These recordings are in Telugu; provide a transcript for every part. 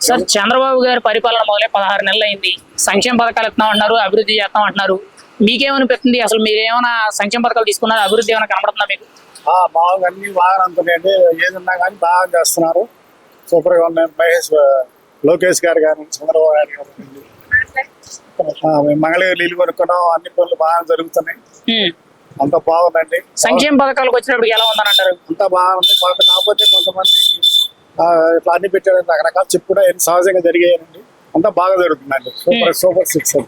సార్ చంద్రబాబు గారి పరిపాలన మొదలై 16 నెలలు అయింది. సంక్షేమ పథకాలు ఇస్తున్నాం అంటున్నారు, అభివృద్ధి చేస్తాం అంటున్నారు. మీకేమనిపిస్తుంది? అసలు మీరు ఏమైనా సంక్షేమ పథకాలు తీసుకున్నారు, అభివృద్ధి ఏమైనా కనబడుతుందా మీకు? బాగా అన్ని బాగా అందుతున్నాయండి. ఏదన్నా కానీ బాగా చేస్తున్నారు. సూపర్ గా ఉన్నాయి. లోకేష్ గారు కానీ చంద్రబాబు గారు కానీ మంగళగిరి నీళ్ళు కొనుక్కున్నాం. అన్ని పనులు బాగా జరుగుతున్నాయి. అంత బాగుందండి. సంక్షేమ పథకాలకు వచ్చినప్పుడు ఎలా ఉందని అంటారు? అంతా బాగుంది. కాకపోతే కొంతమంది ఇట్లా అన్ని పెట్టారు, రకరకాల చెప్పుకుంటే సహజంగా జరిగాయండి. అంతా బాగా జరుగుతుందండి. సూపర్ 6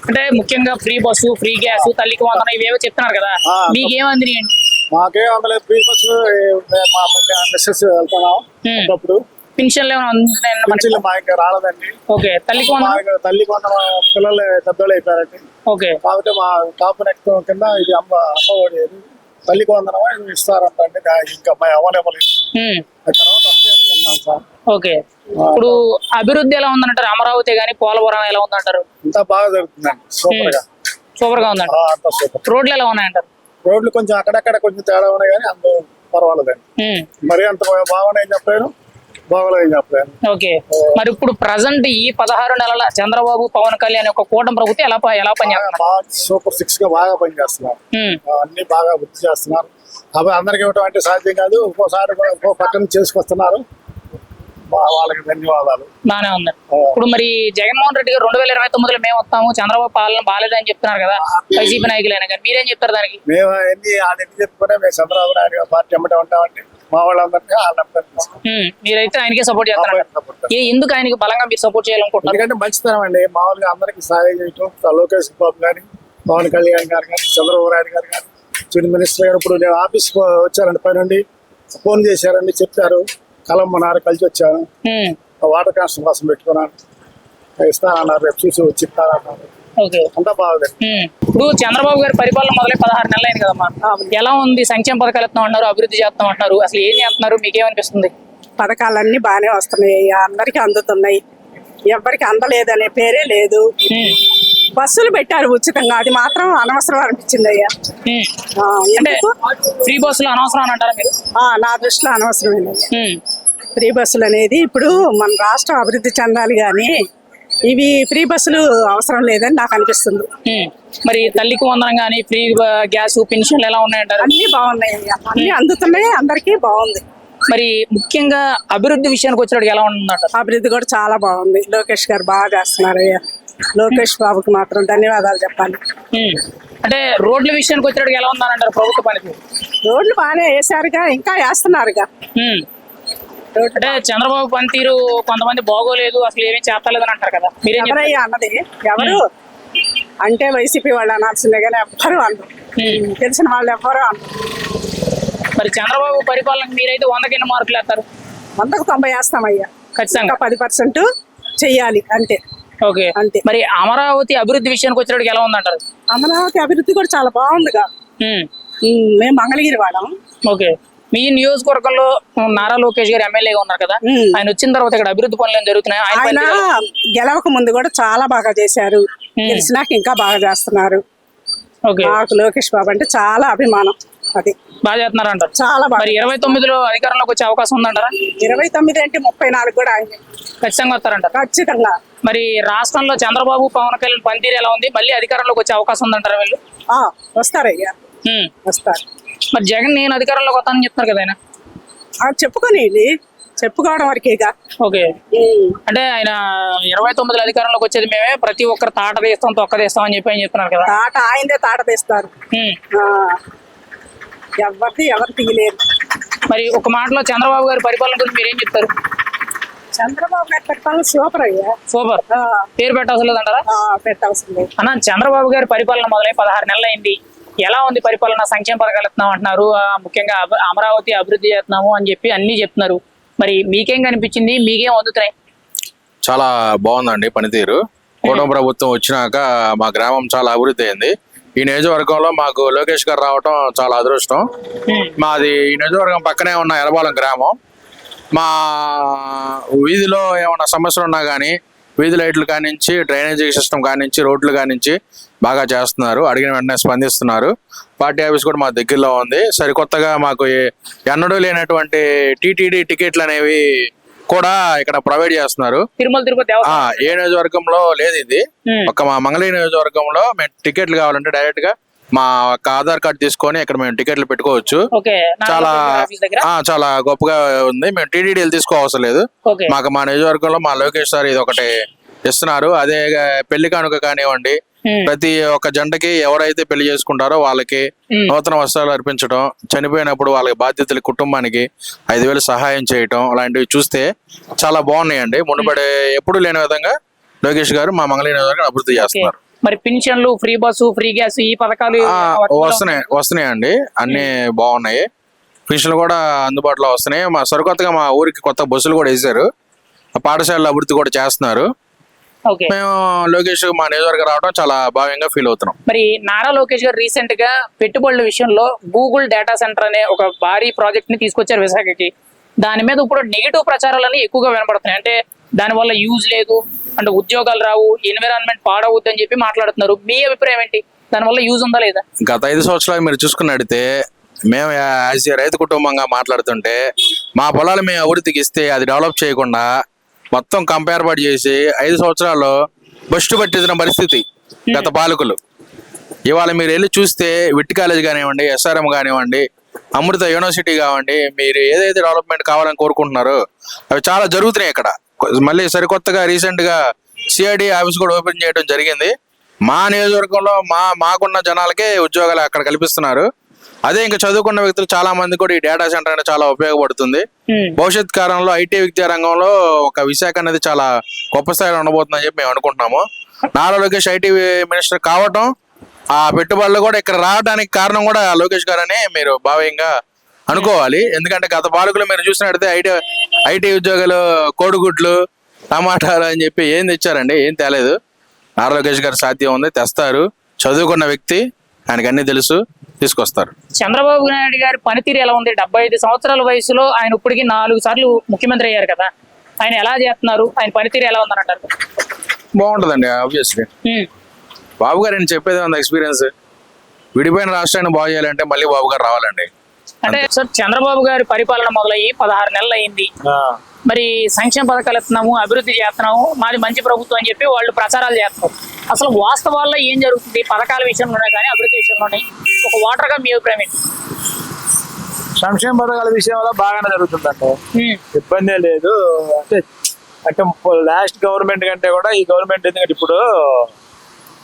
అంటే ముఖ్యంగా ఫ్రీ బస్సు, ఫ్రీ గ్యాస్, తల్లికి వందనం ఇవేవో చెప్తున్నారు కదా, మీకేమందినాయండి? మాకేం అందులో ఫ్రీ బస్సు మెసేజ్ వెళ్తున్నాం. అప్పుడు పెన్షన్లు ఏమైనా మా ఇంకా రాలేదండి. ఓకే. తల్లికి వందనం పిల్లలు పెద్దోళ్ళు అయిపోయారండి. ఓకే. కాబట్టి మా కాపు నెక్స్ట్ కింద ఇది అమ్మఒడి తల్లికి వందనం ఇస్తారంటండి. ఇంకా మా అవ్వలేమలేదు. తర్వాత వస్తాయి అనుకున్నాం సార్. ఓకే. ఇప్పుడు అభివృద్ధి ఎలా ఉందంటారు? అమరావతి గానీ పోలవరం ఎలా ఉందంటారు? అంతా బాగా జరుగుతుందండి. సూపర్ గా ఉందండి. రోడ్లు ఎలా ఉన్నాయంటారు? రోడ్లు కొంచెం అక్కడక్కడ కొంచెం తేడా ఉన్నాయి కానీ అంత పర్వాలేదండి. మరి అంత బాగున్నాయి చెప్పలేను, బాగోలేదని చెప్పలేను. ఓకే. మరి ఇప్పుడు ప్రజెంట్ ఈ 16 నెలల చంద్రబాబు పవన్ కళ్యాణ్ యొక్క కూటమి ప్రభుత్వం ఎలా పనిచేస్తున్నారు? సూపర్ 6 గా బాగా పనిచేస్తున్నారు. అన్ని బాగా వృద్ధి చేస్తున్నారు. అవి అందరికి ఇవ్వడం అంటే సాధ్యం కాదు. ఒక్కోసారి ఒక్కో పక్కన చేసుకొస్తున్నారు. వాళ్ళకి ధన్యవాదాలు. బానే ఉంది. ఇప్పుడు మరి జగన్మోహన్ రెడ్డి గారు 2029లో మేము వస్తాము, చంద్రబాబు పాలన బాలేదని చెప్తున్నారు కదా వైసీపీ నాయకులైనా కానీ, మీరేం చెప్తారు దానికి? మేము ఎన్ని చెప్పుకునే మేము చంద్రబాబు నాయుడు పార్టీ అమ్మటే ఉంటామండి. మా వాళ్ళందరినీ మీరైతే ఆయనకే సపోర్ట్ చేస్తారు. ఎందుకు ఆయనకి బలంగా మీరు సపోర్ట్ చేయాలనుకుంటున్నారు? ఎందుకంటే మంచితనం అండి. మామూలుగా అందరికి సహాయం చేయటం. లోకేష్ బాబు కానీ, పవన్ కళ్యాణ్ గారు కానీ, చంద్రబాబు నాయుడు గారు కానీ, చీఫ్ మినిస్టర్ గారు ఇప్పుడు నేను ఆఫీస్ వచ్చారండి, పై నుండి ఫోన్ చేశారండి, చెప్పారు కలమ్మన్నారు, కలిసి వచ్చాను. వాటర్ కనెక్షన్ కోసం పెట్టుకున్నాను, ఇస్తానన్నారు, రేపు చూసి వచ్చి ఇస్తానన్నారు. అంతా బాగుంది. ఇప్పుడు చంద్రబాబు గారి పరిపాలన మొదలై 16 నెలలు అయింది కదమ్మా, ఎలా ఉంది? సంక్షేమ పథకాలు ఇస్తాం అంటున్నారు, అభివృద్ధి చేస్తాం అంటున్నారు. అసలు ఏం చేస్తున్నారు? మీకేమనిపిస్తుంది? పథకాలన్నీ బాగానే వస్తున్నాయి, అందరికి అందుతున్నాయి. ఎవరికి అందలేదనే పేరే లేదు. బస్సులు పెట్టారు ఉచితంగా, అది మాత్రం అనవసరం అనిపించింది అయ్యా. ఫ్రీ బస్సులు అనవసరం అని అంటారా మీరు? నా దృష్టిలో అనవసరమే. ఫ్రీ బస్సులు అనేది ఇప్పుడు మన రాష్ట్రం అభివృద్ధి చెందాలి కానీ ఇవి ఫ్రీ బస్సులు అవసరం లేదని నాకు అనిపిస్తుంది. మరి తల్లికి వందనం కానీ, ఫ్రీ గ్యాస్, పెన్షన్లు ఎలా ఉన్నాయంటారు? అన్ని బాగున్నాయి, అన్ని అందుతున్నాయి, అందరికీ బాగుంది. మరి ముఖ్యంగా అభివృద్ధి విషయానికి వచ్చినప్పుడు ఎలా ఉందంట? అభివృద్ధి కూడా చాలా బాగుంది. లోకేష్ గారు బాగా చేస్తున్నారు అయ్యా. లోకేష్ బాబుకి మాత్రం ధన్యవాదాలు చెప్పాలి. అంటే రోడ్ల విషయానికి వచ్చినప్పుడు ఎలా ఉందని అంటారు ప్రభుత్వ పనికి? రోడ్లు బాగానే వేసారుగా, ఇంకా వేస్తున్నారుగా. అంటే చంద్రబాబు పనితీరు కొంతమంది బాగోలేదు, అసలు ఏమీ చేస్తలేదని అంటారు కదా, మీరేం ఎవరయ్యా అన్నది? ఎవరు అంటే వైసీపీ వాళ్ళు అనాల్సిందే కానీ ఎవ్వరు అనరు, తెలిసిన వాళ్ళు ఎవ్వరు అనరు. మరి చంద్రబాబు పరిపాలనకు మీరైతే 100కి ఎన్ని మార్కులు వేస్తారు? 100కు 90 వేస్తామయ్యా. ఖచ్చితంగా 10% చెయ్యాలి అంతే. ఓకే. అంతే. మరి అమరావతి అభివృద్ధి విషయానికి వచ్చినప్పుడు ఎలా ఉందంటారు? అమరావతి అభివృద్ధి కూడా చాలా బాగుందిగా. మేము మంగళగిరి వాళ్ళం. ఓకే. మీ నియోజకవర్గంలో నారా లోకేష్ గారు ఎమ్మెల్యేగా ఉన్నారు కదా, ఆయన వచ్చిన తర్వాత ఇక్కడ అభివృద్ధి పనులు ఏం జరుగుతున్నాయి? ఆయన గెలవక ముందు కూడా చాలా బాగా చేశారు, తెలిసినాక ఇంకా బాగా చేస్తున్నారు. నాకు లోకేష్ బాబు అంటే చాలా అభిమానం. అది బాగా చేస్తున్నారంటారు. చాలా బాగా. మరి 29లో అధికారంలోకి వచ్చే అవకాశం ఉందంటారా? 29 అంటే 34 కూడా ఆయన ఖచ్చితంగా వస్తారంటారు. ఖచ్చితంగా. మరి రాష్ట్రంలో చంద్రబాబు పవన్ కళ్యాణ్ పనితీరు ఎలా ఉంది? మళ్ళీ అధికారంలోకి వచ్చే అవకాశం ఉందంటారా వీళ్ళు? వస్తారయ్యా, వస్తారు. మరి జగన్ నేను అధికారంలోకి వస్తానని చెప్తున్నారు కదా ఆయన. చెప్పుకొని చెప్పుకోవడం వరకేగా. ఓకే. అంటే ఆయన 29లో అధికారంలోకి వచ్చేది మేమే, ప్రతి ఒక్కరు తాట తీస్తాం, తొక్క తీస్తాం అని చెప్పి ఆయన చెప్తున్నారు కదా. తాట ఆయనదే తాట తీస్తారు, ఎవరు తీయలేరు. మరి ఒక మాటలో చంద్రబాబు గారి పరిపాలన గురించి మీరేం చెప్తారు? చంద్రబాబు గారి పరిపాలన సూపర్ అయ్యా. సూపర్. పేరు పెట్టవలసిన లేదంటారా? పెట్టవలసిన లేదు అన్న. చంద్రబాబు గారి పరిపాలన మొదలై 16 నెలలు అయింది, ఎలా ఉంది పరిపాలన? సంక్షేమ పథకాలు ఇస్తున్నాం అంటున్నారు, ముఖ్యంగా అమరావతి అభివృద్ధి చేస్తున్నాము అని చెప్పి అన్ని చెప్తున్నారు. మరి మీకేం కనిపించింది? మీకేం అందుతున్నాయి? చాలా బాగుందండి పనితీరు. కూటమి ప్రభుత్వం వచ్చినాక మా గ్రామం చాలా అభివృద్ధి అయింది. ఈ నియోజకవర్గంలో మాకు లోకేష్ గారు రావటం చాలా అదృష్టం. మాది ఈ నియోజకవర్గం పక్కనే ఉన్న ఎలబాలెం గ్రామం. మా వీధిలో ఏమైనా సమస్యలు ఉన్నా కానీ, వీధి లైట్లు కానించి, డ్రైనేజీ సిస్టమ్ కానించి, రోడ్లు కానించి బాగా చేస్తున్నారు. అడిగిన వెంటనే స్పందిస్తున్నారు. పార్టీ ఆఫీస్ కూడా మా దగ్గరలో ఉంది. సరికొత్తగా మాకు ఎన్నడూ లేనటువంటి టీటీడీ టికెట్లు అనేవి కూడా ఇక్కడ ప్రొవైడ్ చేస్తున్నారు. తిరుమల తిరుపతి దేవస్థానం. ఏ నియోజకవర్గంలో లేదు ఇది. ఒక మా మంగళగిరి నియోజకవర్గంలో మేము టికెట్లు కావాలంటే డైరెక్ట్ గా మా ఆధార్ కార్డు తీసుకొని ఇక్కడ మేము టికెట్లు పెట్టుకోవచ్చు. ఓకే, చాలా ఆఫీస్ దగ్గర. చాలా గొప్పగా ఉంది. మేము టీటీడీలు తీసుకోవసరం లేదు. ఓకే. మాకు మా నియోజకవర్గంలో మా లోకేష్ సార్ ఇది ఒకటి ఇస్తున్నారు. అదే పెళ్లి కానుక కానివ్వండి, ప్రతి ఒక్క జంటకి ఎవరైతే పెళ్లి చేసుకుంటారో వాళ్ళకి నూతన వస్త్రాలు అర్పించడం, చనిపోయినప్పుడు వాళ్ళకి బాధ్యతలు కుటుంబానికి 5,000 సహాయం చేయటం, అలాంటివి చూస్తే చాలా బాగున్నాయండి. మునుపడే ఎప్పుడు లేని విధంగా లోకేష్ గారు మా మంగళగిరి నియోజకవర్గాన్ని అభివృద్ధి చేస్తున్నారు. మరి పింఛన్లు, ఫ్రీ బస్సు, ఫ్రీ గ్యాస్, ఈ పథకాలు వస్తున్నాయండి. అన్ని బాగున్నాయి. పింఛన్లు కూడా అందుబాటులో వస్తున్నాయి. మా సరికొత్తగా మా ఊరికి కొత్త బస్సులు కూడా వేశారు. పాఠశాలల అభివృద్ధి కూడా చేస్తున్నారు. మేము లోకేష్ మా నియోజకవర్గం రావడం చాలా భావ్యంగా ఫీల్ అవుతున్నాం. మరి నారా లోకేష్ గారు రీసెంట్ గా పెట్టుబడుల విషయంలో గూగుల్ డేటా సెంటర్ అనే ఒక భారీ ప్రాజెక్ట్ ని తీసుకొచ్చారు విశాఖకి. దాని మీద ఇప్పుడు నెగిటివ్ ప్రచారాలని ఎక్కువగా వినపడుతున్నాయి. అంటే దాని వల్ల యూజ్ లేదు, అంటే ఉద్యోగాలు రావు, ఎన్విరాన్మెంట్ పాడవద్దు అని చెప్పి మాట్లాడుతున్నారు. మీ అభిప్రాయం ఏంటి? దాని వల్ల యూజ్ ఉందా లేదా? గత 5 సంవత్సరాలు మీరు చూసుకున్నట్టయితే మేము యాజ్ ఏ రైతు కుటుంబంగా మాట్లాడుతుంటే మా పొలాలు మేము అభివృద్ధికి ఇస్తే అది డెవలప్ చేయకుండా మొత్తం కంపేర్పాటు చేసి 5 సంవత్సరాల్లో బస్టు పట్టించిన పరిస్థితి గత పాలకులు. ఇవాళ మీరు వెళ్ళి చూస్తే విట్ కాలేజ్ కానివ్వండి, SRM కానివ్వండి, అమృత యూనివర్సిటీ కానివ్వండి, మీరు ఏదైతే డెవలప్మెంట్ కావాలని కోరుకుంటున్నారో అవి చాలా జరుగుతున్నాయి ఇక్కడ. మళ్ళీ సరికొత్తగా రీసెంట్ గా CID ఆఫీస్ కూడా ఓపెన్ చేయడం జరిగింది. మా నియోజకవర్గంలో మాకున్న జనాలకే ఉద్యోగాలు అక్కడ కల్పిస్తున్నారు. అదే ఇంకా చదువుకున్న వ్యక్తులు చాలా మంది కూడా ఈ డేటా సెంటర్ అనేది చాలా ఉపయోగపడుతుంది. భవిష్యత్ కాలంలో IT విద్యా రంగంలో ఒక విశాఖ అనేది చాలా గొప్ప స్థాయిలో ఉండబోతుందని చెప్పి మేము అనుకుంటున్నాము. నారా లోకేష్ IT మినిస్టర్ కావటం, ఆ పెట్టుబడులు కూడా ఇక్కడ రావడానికి కారణం కూడా లోకేష్ గారని మీరు భావ్యంగా అనుకోవాలి. ఎందుకంటే గత పాలకులు మీరు చూసినట్టయితే IT ఉద్యోగాలు కోడిగుడ్లు, టమాటాలు అని చెప్పి ఏం తెచ్చారండి? ఏం తేలేదు. నారా లోకేష్ గారు సాధ్యం ఉంది, తెస్తారు. చదువుకున్న వ్యక్తి, ఆయనకు అన్ని తెలుసు, తీసుకొస్తారు. చంద్రబాబు నాయుడు గారి పనితీరు ఎలా ఉంది? 75 సంవత్సరాల వయసులో ఆయన ఇప్పటికి 4 సార్లు ముఖ్యమంత్రి అయ్యారు కదా. ఆయన ఎలా చేస్తున్నారు? ఆయన పనితీరు ఎలా ఉందని అంటారు? బాగుంటుందండి. ఆబ్వియస్లీ బాబు గారు నేను చెప్పేది ఉంది ఎక్స్పీరియన్స్. విడిపోయిన రాష్ట్రాన్ని బాగు చేయాలంటే మళ్ళీ బాబు గారు రావాలండి. అంటే సార్, చంద్రబాబు గారి పరిపాలన మొదలయ్యి 16 నెలలు అయింది. మరి సంక్షేమ పథకాలు ఇస్తున్నాము, అభివృద్ధి చేస్తున్నాము, మాది మంచి ప్రభుత్వం అని చెప్పి వాళ్ళు ప్రచారాలు చేస్తున్నారు. అసలు వాస్తవాల్లో ఏం జరుగుతుంది పథకాల విషయంలోనే కానీ అభివృద్ధి విషయంలోనే? ఒక ఓటర్ గా మీ అభిప్రాయం ఏంటి? సంక్షేమ పథకాల విషయంలో బాగానే జరుగుతుందండి, ఇబ్బంది లేదు. అంటే లాస్ట్ గవర్నమెంట్ కంటే కూడా ఈ గవర్నమెంట్ ఎందుకంటే ఇప్పుడు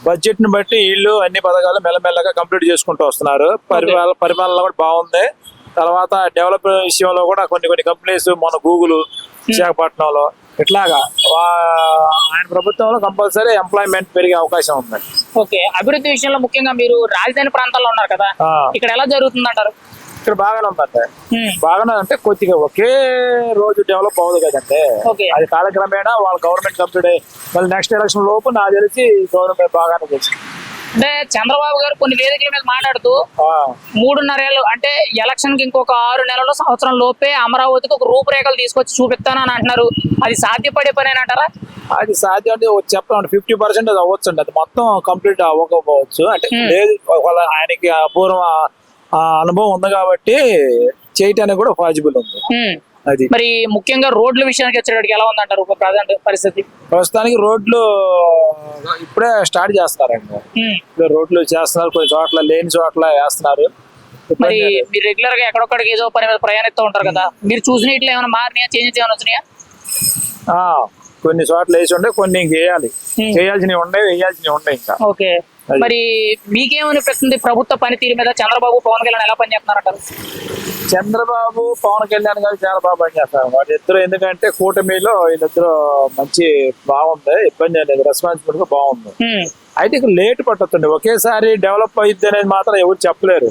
బడ్జెట్ ని బట్టి వీళ్ళు అన్ని పథకాలు మెల్లమెల్లగా కంప్లీట్ చేసుకుంటూ వస్తున్నారు. పరిపాలన కూడా బాగుంది. తర్వాత డెవలప్ విషయంలో కూడా కొన్ని కంపెనీస్ మన గూగుల్ విశాఖపట్నంలో ఇట్లాగా ఆయన ప్రభుత్వంలో కంపల్సరీ ఎంప్లాయ్మెంట్ పెరిగే అవకాశం ఉంది. ఓకే, అభివృద్ధి విషయంలో ముఖ్యంగా మీరు రాజధాని ప్రాంతాల్లో ఉన్నారు కదా, ఇక్కడ ఎలా జరుగుతుంది అంటారు? ఇక్కడ బాగానే ఉందంటే బాగానే అంటే కొద్దిగా ఒకే రోజు డెవలప్ అవ్వదు కదంటే, అది కాలక్రమేణా వాళ్ళ గవర్నమెంట్ కంప్లీట్ అయ్యి మళ్ళీ నెక్స్ట్ ఎలక్షన్ లోపు నాకు తెలిసి గవర్నమెంట్ బాగానే చేసింది. అంటే చంద్రబాబు గారు కొన్ని వేదికల మీద మాట్లాడుతూ 3.5 ఏళ్ళు అంటే ఎలక్షన్ కి ఇంకొక 6 నెలలు సంవత్సరం లోపే అమరావతికి ఒక రూపురేఖలు తీసుకొచ్చి చూపిస్తానని అంటున్నారు. అది సాధ్యపడే పని అంటారా? అది సాధ్యం అంటే చెప్పాలంటే 50% అది అవ్వచ్చు అండి. అది మొత్తం కంప్లీట్ అవ్వకపోవచ్చు. అంటే లేదు, ఆయనకి అపూర్వ అనుభవం ఉంది కాబట్టి చేయటానికి కూడా పాసిబుల్ ఉంది. అది మరి ముఖ్యంగా రోడ్ల విషయానికి వచ్చేటప్పుడు ఎలా ఉందంటారు ప్రజెంట్ పరిస్థితి? ప్రస్తుతానికి రోడ్లు ఇప్పుడే స్టార్ట్ చేస్తారండి. రోడ్లు చేస్తున్నారు, కొన్ని చోట్ల లేని చోట్ల వేస్తున్నారు. మరి మీరు రెగ్యులర్ గా ఎక్కడొక్కడికి ఏదో పని మీద ప్రయాణిస్తూ ఉంటారు కదా, మీరు చూసిన ఇట్లా ఏమైనా మారినాయా, చేంజెస్ ఏమైనా వచ్చినాయా? కొన్ని చోట్ల వేసి ఉండే, కొన్ని ఇంక వేయాల్సినవి ఉండే, వేయాల్సినవి ఉండే ఇంకా. ఓకే, మరి మీకేమనిపిస్తుంది ప్రభుత్వ పనితీరు మీద? చంద్రబాబు, పవన్ కళ్యాణ్ ఎలా పనిచేస్తున్నారంటారు? చంద్రబాబు, పవన్ కళ్యాణ్ గారు చాలా బాగా పనిచేస్తారు వాళ్ళిద్దరు. ఎందుకంటే కూటమిలో వీళ్ళిద్దరు మంచి బాగుంది, ఇబ్బంది అనేది, రెస్పాన్సిబిలిటీ బాగుంది. అయితే ఇక్కడ లేట్ పట్టుతుంది, ఒకేసారి డెవలప్ అయ్యింది అనేది మాత్రం ఎవరు చెప్పలేరు.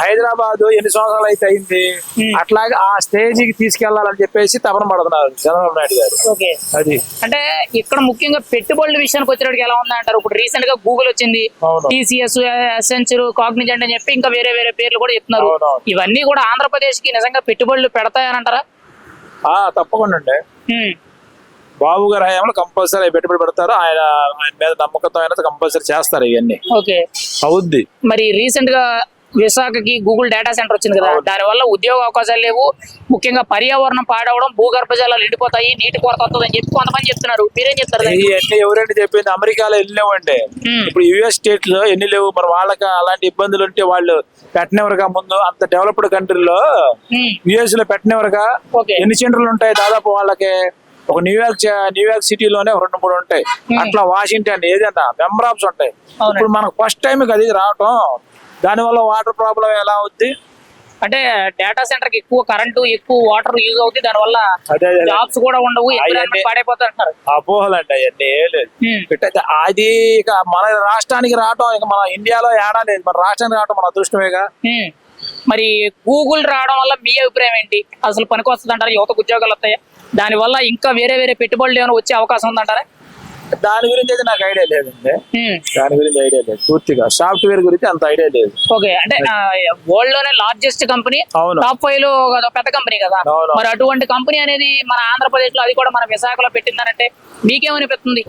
హైదరాబాద్ ఎన్ని సంవత్సరాలు అయితే అయింది, అట్లాగే ఆ స్టేజ్ కి తీసుకెళ్లాలని చెప్పేసి తపన పడుతున్నారు చంద్రబాబు నాయుడు గారు. అది అంటే ఇక్కడ ముఖ్యంగా పెట్టుబడుల విషయానికి వచ్చేటికి ఎలా ఉందంటారు? ఇప్పుడు రీసెంట్ గా గూగుల్ వచ్చింది, TCS, Accenture, Cognizant అని చెప్పి ఇంకా వేరే వేరే పేర్లు కూడా చెప్తున్నారు. ఇవన్నీ కూడా ఆంధ్రప్రదేశ్ కి నిజంగా పెట్టుబడులు పెడతాయనంటారా? తప్పకుండా అండి. బాబు గారు హయాంలో కంపల్సరీ పెట్టుబడి పెడతారు. ఆయన మీద నమ్మకంతో అయినా కంపల్సరీ చేస్తారు ఇవన్నీ. ఓకే, అవుద్ది. మరి రీసెంట్ గా విశాఖకి గూగుల్ డేటా సెంటర్ వచ్చింది కదా, దాని వల్ల ఉద్యోగ అవకాశాలు లేవు, ముఖ్యంగా పర్యావరణం పాడవడం, భూగర్భ జలాలు ఎండిపోతాయి, నీటి కొరత వస్తుంది అని చెప్పి కొంతమంది చెప్తున్నారు. మీరేం చెప్తారు దానికి? ఇవన్నీ ఎవరైనా చెప్పింది అమెరికాలో ఎన్ని లేవండి, ఇప్పుడు యుఎస్ స్టేట్ లో ఎన్ని లేవు. మరి వాళ్ళకి అలాంటి ఇబ్బందులు ఉంటే వాళ్ళు పెట్టనివరగా ముందు అంత డెవలప్డ్ కంట్రీలో యుఎస్ లో పెట్టనివరగా Okay. ఎన్ని సెంటర్లు ఉంటాయి దాదాపు వాళ్ళకి ఒక న్యూయార్క్ సిటీలోనే 2-3 ఉంటాయి. అట్లా వాషింగ్టన్ ఏదైనా మెంబరాప్స్ ఉంటాయి. ఇప్పుడు మనకు ఫస్ట్ టైం అది రావటం, దానివల్ల వాటర్ ప్రాబ్లం ఎలా అవుద్ది అంటే డేటా సెంటర్ కి ఎక్కువ కరెంటు, ఎక్కువ వాటర్ యూజ్ అవుతుంది, దాని వల్ల అదే జాబ్స్ కూడా ఉండవు, environment పాడైపోతుంది అంటారు. అపోహలు అంటే అవన్నీ ఏం లేదు. అది ఇక మన రాష్ట్రానికి రావటం, ఇక మన ఇండియాలో ఏడా లేదు, మన రాష్ట్రానికి రావటం మన అదృష్టమేగా. మరి గూగుల్ రావడం వల్ల మీ అభిప్రాయం ఏంటి? అసలు పనికి వస్తుంది అంటారా? యువతకు ఉద్యోగాలు వస్తాయా? దాని వల్ల ఇంకా వేరే పెట్టుబడులు ఏమైనా వచ్చే అవకాశం ఉందంటారా? దాని గురించి అయితే నాకు ఐడియా లేదండి. దాని గురించి ఐడియా లేదు, పూర్తిగా సాఫ్ట్వేర్ గురించి అంత ఐడియా లేదు. ఓకే, అంటే వరల్డ్ లోనే లార్జెస్ట్ కంపెనీ, అవును. టాప్ 5 లో పెద్ద కంపెనీ కదా. అవును. మరి అటువంటి కంపెనీ అనేది మన ఆంధ్రప్రదేశ్ లో, అది కూడా మన విశాఖలో పెట్టిందనంటే మీకేమనిపిస్తుంది?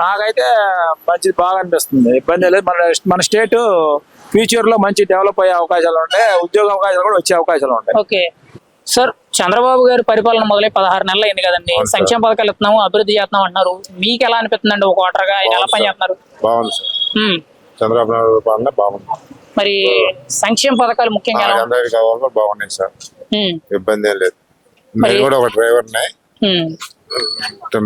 నాకైతే మంచిది బాగా అనిపిస్తుంది, ఇబ్బంది లేదు. మన స్టేట్ ఫ్యూచర్ లో మంచి డెవలప్ అయ్యే అవకాశాలు ఉంటాయి, ఉద్యోగ అవకాశాలు కూడా వచ్చే అవకాశాలు ఉంటాయి. ఓకే సార్, చంద్రబాబు గారి పరిపాలన మొదలై 16 నెలలు అయింది కదండి. సంక్షేమ పథకాలు ఇస్తున్నాము, అభివృద్ధి చేస్తున్నాం అంటున్నారు. మీకు ఎలా అనిపిస్తుందండి ఒక ఓటర్గా? ఆయన ఎలా పనిచేస్తున్నారు? బాగుంది సార్, చంద్రబాబు నాయుడు పాలన బాగుంది. మరి సంక్షేమ పథకాలు ముఖ్యంగా ఎలా ఉన్నాయి? అందరికి కావాలో బాగున్నాయి సార్, ఇబ్బంది ఏం లేదు. నేను కూడా ఒక డ్రైవర్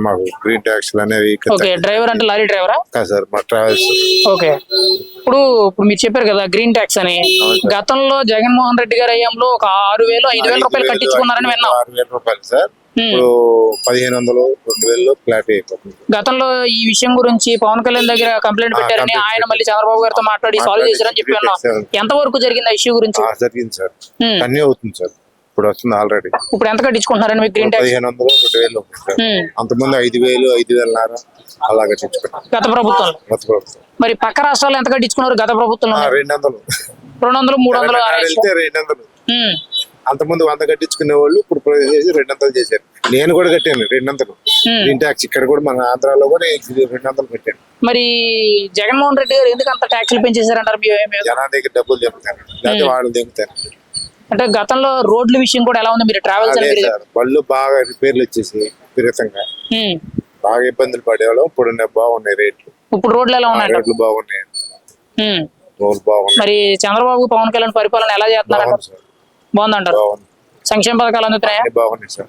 మాకు గ్రీన్ ట్యాక్సీలు అనేవి ఓకే, డ్రైవర్ అంటే లారీ డ్రైవరా? సార్ మా ట్రావెల్స్. ఓకే, ఇప్పుడు మీరు చెప్పారు కదా గ్రీన్ ట్యాక్స్ అని. గతంలో జగన్మోహన్ రెడ్డి గారి హయాంలో ఒక 6,000-5,000 రూపాయలు కట్టించుకున్నారని విన్నాం. 6,000 రూపాయలు సార్, ఇప్పుడు 1,500-2,000 ఫ్లాట్ అయిపోతుంది. గతంలో ఈ విషయం గురించి పవన్ కళ్యాణ్ దగ్గర కంప్లైంట్ పెట్టారని, ఆయన మళ్ళీ చంద్రబాబు గారితో మాట్లాడి సాల్వ్ చేశారని చెప్పి విన్నాం. ఎంత వరకు జరిగింది ఆ ఇష్యూ గురించి? జరిగింది సార్, కన్యూ అవుతుంది సార్, ఇప్పుడు వస్తుంది ఆల్రెడీ. ఇప్పుడు ఎంత కట్టించుకుంటున్నారని మీకు గ్రీన్ ట్యాక్స్? 1,500-2,000 అంతకుముందు 5,000-5,500 అలా కట్టించుకుంటాం గత ప్రభుత్వం. మరి పక్క రాష్ట్రాలు ఎంత కట్టించుకున్నారు గత ప్రభుత్వంలో? 200, 300 వెళ్తే 200. అంతకుముందు 100 కట్టించుకునే వాళ్ళు ఇప్పుడు 200 చేశారు. నేను కూడా కట్టాను 200 గ్రీన్ ట్యాక్స్. ఇక్కడ కూడా మన ఆంధ్రాలో కూడా 200 కట్టాను. మరి జగన్మోహన్ రెడ్డి గారు ఎందుకు అంత ట్యాక్సులు పెంచేశారంటారు? జనాల దగ్గర డబ్బులు దింపుతారు, లేకపోతే వాళ్ళు దింపుతారు. అంటే గతంలో రోడ్ల విషయం కూడా ఎలా ఉంది? మీరు ట్రావెల్స్ బళ్ళు బాగా రిపేర్లు వచ్చేసి విపరీతంగా బాగా ఇబ్బందులు పడేవాళ్ళం. ఇప్పుడు బాగున్నాయి రేట్లు. ఇప్పుడు రోడ్లు ఎలా ఉన్నాయి? రేట్లు బాగున్నాయి, రోడ్లు బాగున్నాయి. మరి చంద్రబాబు పవన్ కళ్యాణ్ పరిపాలన ఎలా చేస్తున్నారు? బాగుందంటారు? సంక్షేమ పథకాలు అందుతున్నాయా? బాగున్నాయి సార్.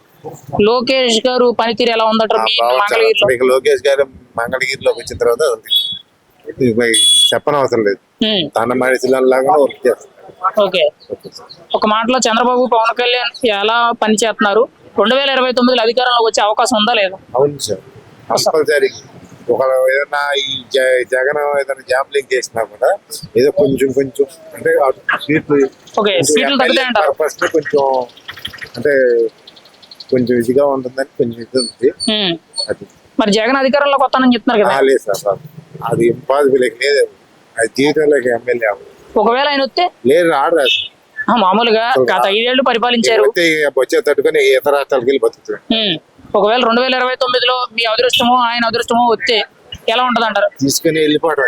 లోకేష్ గారు పనితీరు ఎలా ఉందంటారు మంగళగిరిలో? లోకేష్ గారు మంగళగిరిలోకి వచ్చిన తర్వాత చెప్పనవసరం లేదు, తన మనిషిలాగా వర్క్ చేస్తారు. ఓకే, ఒక మాటలో చంద్రబాబు పవన్ కళ్యాణ్ ఎలా పనిచేస్తున్నారు? 2029లో అధికారంలోకి వచ్చే అవకాశం ఉందా లేదా? అవును సార్, కంపల్సరీ. ఒక ఏదైనా ఈ జగన్ ఏదైనా జాంబ్లింగ్ చేసినా కూడా ఏదో కొంచెం అంటే సీట్లు తగ్గుతాయంటారు. ఫస్ట్ కొంచెం అంటే కొంచెం ఇదిగా ఉంటుందని కొంచెం ఇది ఉంది. అది మరి జగన్ అధికారంలోకి వస్తానని చెప్తున్నారు కదా? లేదు సార్, అది ఇంపాసిబుల్ లేదు, అది జీవితంలోకి ఎమ్మెల్యే. ఒకవేళ ఆయన వస్తే? లేదు, రాడు. మామూలుగా గత 5 ఏళ్లు పరిపాలించారు, వచ్చే తట్టుకొని ఇతర రాష్ట్రాలకు వెళ్ళి బతుకుతాడు. ఒకవేళ 2029లో మీ అదృష్టమో ఆయన అదృష్టమో వస్తే ఎలా ఉంటది అంటారు? తీసుకుని వెళ్ళిపోవడం.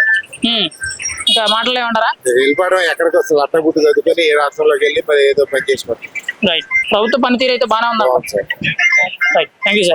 ఇంకా మాటలు ఏమంటారా? వెళ్ళిపోవడం ఎక్కడికి వస్తుంది, అట్టగుట్టు చదువుకొని ఏ రాష్ట్రంలోకి వెళ్ళి ఏదో పని చేసుకోవడం. రైట్, ప్రభుత్వ పనితీరు అయితే బాగానే ఉందా? Right, thank you sir.